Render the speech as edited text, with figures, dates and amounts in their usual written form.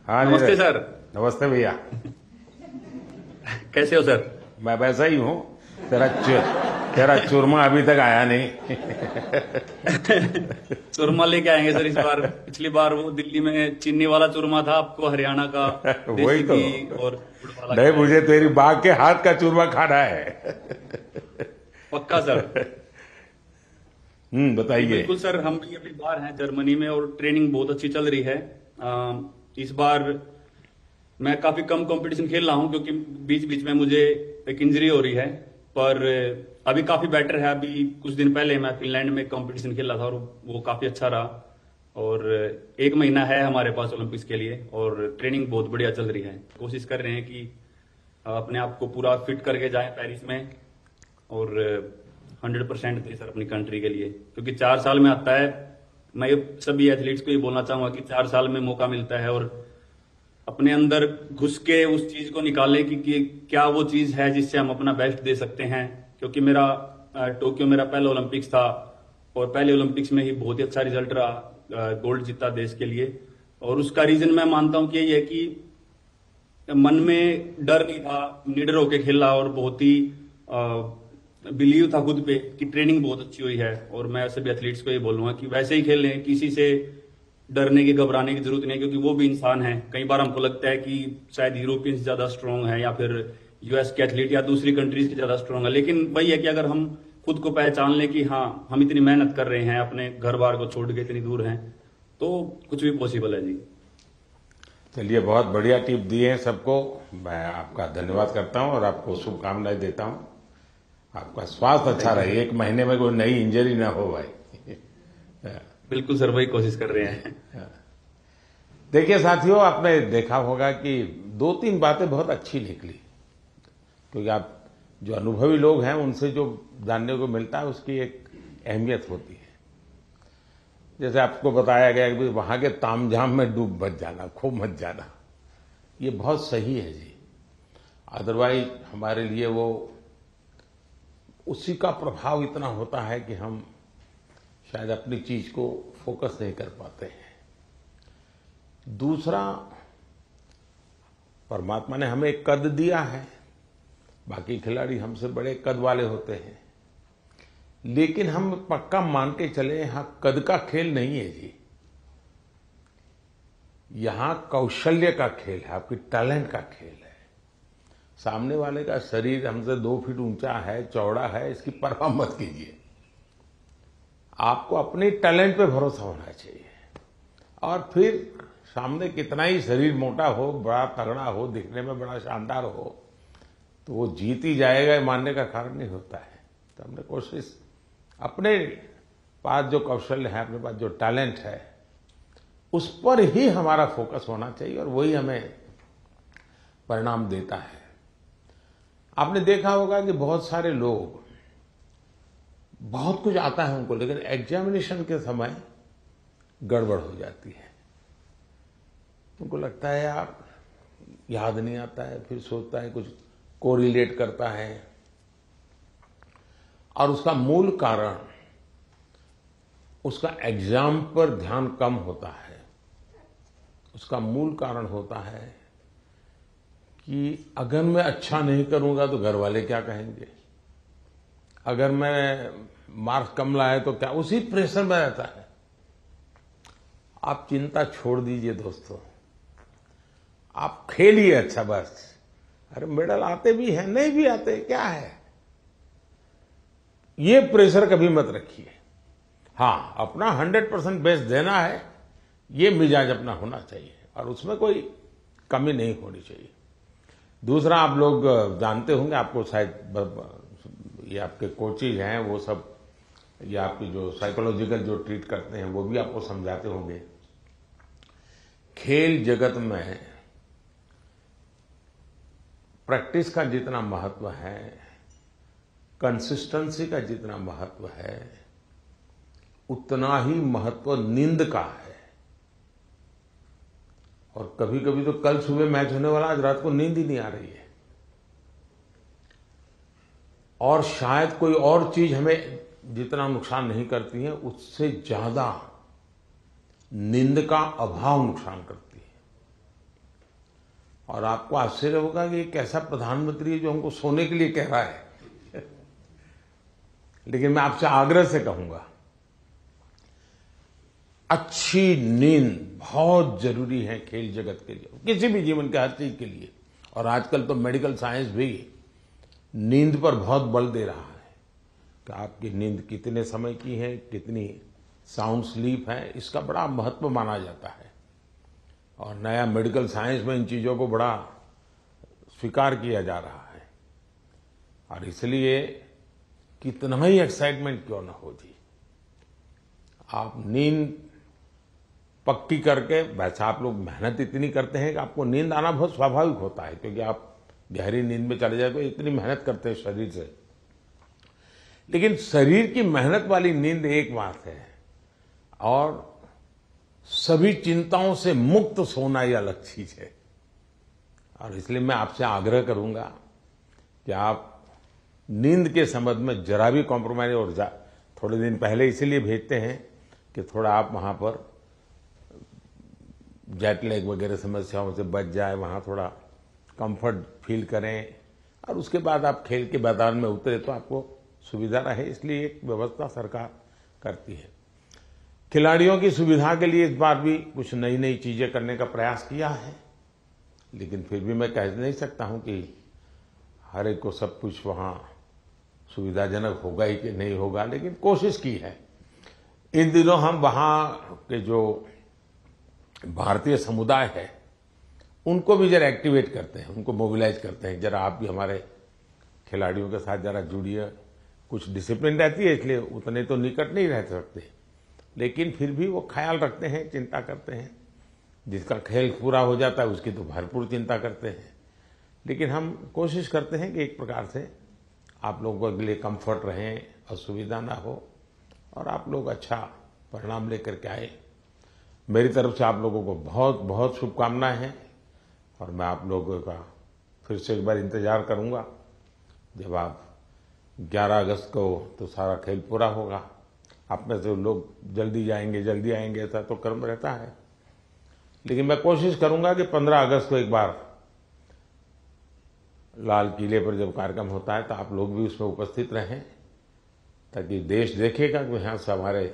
हाँ नमस्ते नीरज। सर। नमस्ते भैया। कैसे हो सर? मैं वैसा ही हूँ। तेरा तेरा चूरमा अभी तक आया नहीं। चूरमा लेके आएंगे सर इस बार। पिछली बार वो दिल्ली में चीनी वाला चूरमा था, आपको हरियाणा का वही देसी तो। घी और गुड़ वाला नहीं, मुझे खिलाएंगे। तेरी बाग के हाथ का चूरमा खाना है। पक्का सर। जी बताइए। बिल्कुल सर, हम भी अभी बाहर हैं जर्मनी में और ट्रेनिंग बहुत अच्छी चल रही है। इस बार मैं काफी कम कंपटीशन खेल रहा हूं क्योंकि बीच बीच में मुझे एक इंजरी हो रही है। पर अभी काफी बेटर है। अभी कुछ दिन पहले मैं फिनलैंड में कंपटीशन खेला था और वो काफी अच्छा रहा। और एक महीना है हमारे पास ओलंपिक्स के लिए और ट्रेनिंग बहुत बढ़िया चल रही है। कोशिश कर रहे हैं कि अपने आप को पूरा फिट करके जाएं पेरिस में और 100% दें सर अपनी कंट्री के लिए, क्योंकि 4 साल में आता है। मैं ये सभी एथलीट्स को ये बोलना चाहूंगा कि 4 साल में मौका मिलता है और अपने अंदर घुस के उस चीज को निकालें कि क्या वो चीज है जिससे हम अपना बेस्ट दे सकते हैं। क्योंकि मेरा टोक्यो मेरा पहला ओलंपिक्स था और पहले ओलंपिक्स में ही बहुत ही अच्छा रिजल्ट रहा, गोल्ड जीता देश के लिए। और उसका रीजन मैं मानता हूं कि यही है कि मन में डर नहीं था, निडर होके खेला और बहुत ही बिलीव था खुद पे कि ट्रेनिंग बहुत अच्छी हुई है। और मैं सभी एथलीट्स को ये बोलूंगा कि वैसे ही खेलें, किसी से डरने की घबराने की जरूरत नहीं है, क्योंकि वो भी इंसान है। कई बार हमको लगता है कि शायद यूरोपियंस ज्यादा स्ट्रांग है या फिर यूएस के एथलीट या दूसरी कंट्रीज के ज्यादा स्ट्रांग है, लेकिन वही है कि अगर हम खुद को पहचान लें कि हाँ हम इतनी मेहनत कर रहे हैं, अपने घर बार को छोड़ के इतनी दूर हैं, तो कुछ भी पॉसिबल है जी। चलिए, बहुत बढ़िया टिप दिए हैं सबको। मैं आपका धन्यवाद करता हूँ और आपको शुभकामनाएं देता हूँ। आपका स्वास्थ्य अच्छा थैंक यू रहे, सर। एक महीने में कोई नई इंजरी ना हो भाई। बिल्कुल सर, वही कोशिश कर रहे हैं। देखिए साथियों, आपने देखा होगा कि दो तीन बातें बहुत अच्छी निकली, क्योंकि आप जो अनुभवी लोग हैं उनसे जो जानने को मिलता है उसकी एक अहमियत होती है। जैसे आपको बताया गया कि वहां के तामझाम में डूब मत जाना, खूब मत जाना, ये बहुत सही है जी। अदरवाइज हमारे लिए वो उसी का प्रभाव इतना होता है कि हम शायद अपनी चीज को फोकस नहीं कर पाते हैं। दूसरा, परमात्मा ने हमें एक कद दिया है। बाकी खिलाड़ी हमसे बड़े कद वाले होते हैं, लेकिन हम पक्का मान के चले, यहां कद का खेल नहीं है जी। यहां कौशल्य का खेल है, आपकी टैलेंट का खेल है। सामने वाले का शरीर हमसे 2 फीट ऊंचा है, चौड़ा है, इसकी परवाह मत कीजिए। आपको अपने टैलेंट पे भरोसा होना चाहिए। और फिर सामने कितना ही शरीर मोटा हो, बड़ा तगड़ा हो, दिखने में बड़ा शानदार हो, तो वो जीत ही जाएगा, ये मानने का कारण नहीं होता है। तो हमने कोशिश, अपने पास जो कौशल्य है, अपने पास जो टैलेंट है, उस पर ही हमारा फोकस होना चाहिए और वही हमें परिणाम देता है। आपने देखा होगा कि बहुत सारे लोग, बहुत कुछ आता है उनको, लेकिन एग्जामिनेशन के समय गड़बड़ हो जाती है। उनको लगता है यार याद नहीं आता है, फिर सोचता है, कुछ कोरिलेट करता है, और उसका मूल कारण उसका एग्जाम पर ध्यान कम होता है। उसका मूल कारण होता है कि अगर मैं अच्छा नहीं करूंगा तो घर वाले क्या कहेंगे, अगर मैं मार्क्स कम लाए तो क्या, उसी प्रेशर में रहता है। आप चिंता छोड़ दीजिए दोस्तों, आप खेलिए अच्छा बस। अरे मेडल आते भी हैं, नहीं भी आते, क्या है, ये प्रेशर कभी मत रखिए। हाँ, अपना 100% बेस्ट देना है, ये मिजाज अपना होना चाहिए और उसमें कोई कमी नहीं होनी चाहिए। दूसरा, आप लोग जानते होंगे, आपको शायद ये आपके कोचेज हैं वो सब, या आपकी जो साइकोलॉजिकल जो ट्रीट करते हैं वो भी आपको समझाते होंगे। खेल जगत में प्रैक्टिस का जितना महत्व है, कंसिस्टेंसी का जितना महत्व है, उतना ही महत्व नींद का है। और कभी कभी तो कल सुबह मैच होने वाला, आज रात को नींद ही नहीं आ रही है। और शायद कोई और चीज हमें जितना नुकसान नहीं करती है, उससे ज्यादा नींद का अभाव नुकसान करती है। और आपको आश्चर्य होगा कि एक ऐसा प्रधानमंत्री है जो हमको सोने के लिए कह रहा है। लेकिन मैं आपसे आग्रह से कहूंगा, अच्छी नींद बहुत जरूरी है खेल जगत के लिए, किसी भी जीवन के हर चीज के लिए। और आजकल तो मेडिकल साइंस भी नींद पर बहुत बल दे रहा है कि आपकी नींद कितने समय की है, कितनी साउंड स्लीप है, इसका बड़ा महत्व माना जाता है। और नया मेडिकल साइंस में इन चीजों को बड़ा स्वीकार किया जा रहा है। और इसलिए कितना ही एक्साइटमेंट क्यों ना हो जी, आप नींद पक्की करके, वैसे आप लोग मेहनत इतनी करते हैं कि आपको नींद आना बहुत स्वाभाविक होता है, क्योंकि आप गहरी नींद में चले जाए तो इतनी मेहनत करते हैं शरीर से। लेकिन शरीर की मेहनत वाली नींद एक बात है, और सभी चिंताओं से मुक्त सोना ये अलग चीज है। और इसलिए मैं आपसे आग्रह करूंगा कि आप नींद के संबंध में जरा भी कॉम्प्रोमाइज, और थोड़े दिन पहले इसीलिए भेजते हैं कि थोड़ा आप वहां पर जेट लैग वगैरह समस्याओं से बच जाए, वहां थोड़ा कंफर्ट फील करें, और उसके बाद आप खेल के मैदान में उतरे तो आपको सुविधा रहे, इसलिए एक व्यवस्था सरकार करती है। खिलाड़ियों की सुविधा के लिए इस बार भी कुछ नई नई चीजें करने का प्रयास किया है, लेकिन फिर भी मैं कह नहीं सकता हूं कि हर एक को सब कुछ वहां सुविधाजनक होगा ही कि नहीं होगा, लेकिन कोशिश की है। इन दिनों हम वहां के जो भारतीय समुदाय है उनको भी जरा एक्टिवेट करते हैं, उनको मोबिलाइज करते हैं, जरा आप भी हमारे खिलाड़ियों के साथ जरा जुड़िए। कुछ डिसिप्लिन रहती है, इसलिए उतने तो निकट नहीं रह सकते, लेकिन फिर भी वो ख्याल रखते हैं, चिंता करते हैं। जिसका खेल पूरा हो जाता है उसकी तो भरपूर चिंता करते हैं। लेकिन हम कोशिश करते हैं कि एक प्रकार से आप लोगों के लिए कंफर्ट रहें, असुविधा ना हो, और आप लोग अच्छा परिणाम लेकर के आए। मेरी तरफ से आप लोगों को बहुत बहुत शुभकामनाएं हैं, और मैं आप लोगों का फिर से एक बार इंतजार करूंगा जब आप 11 अगस्त को तो सारा खेल पूरा होगा। आप में से लोग जल्दी आएंगे, ऐसा तो क्रम रहता है, लेकिन मैं कोशिश करूंगा कि 15 अगस्त को एक बार लाल किले पर जब कार्यक्रम होता है तो आप लोग भी उसमें उपस्थित रहें, ताकि देश देखेगा कि यहाँ से हमारे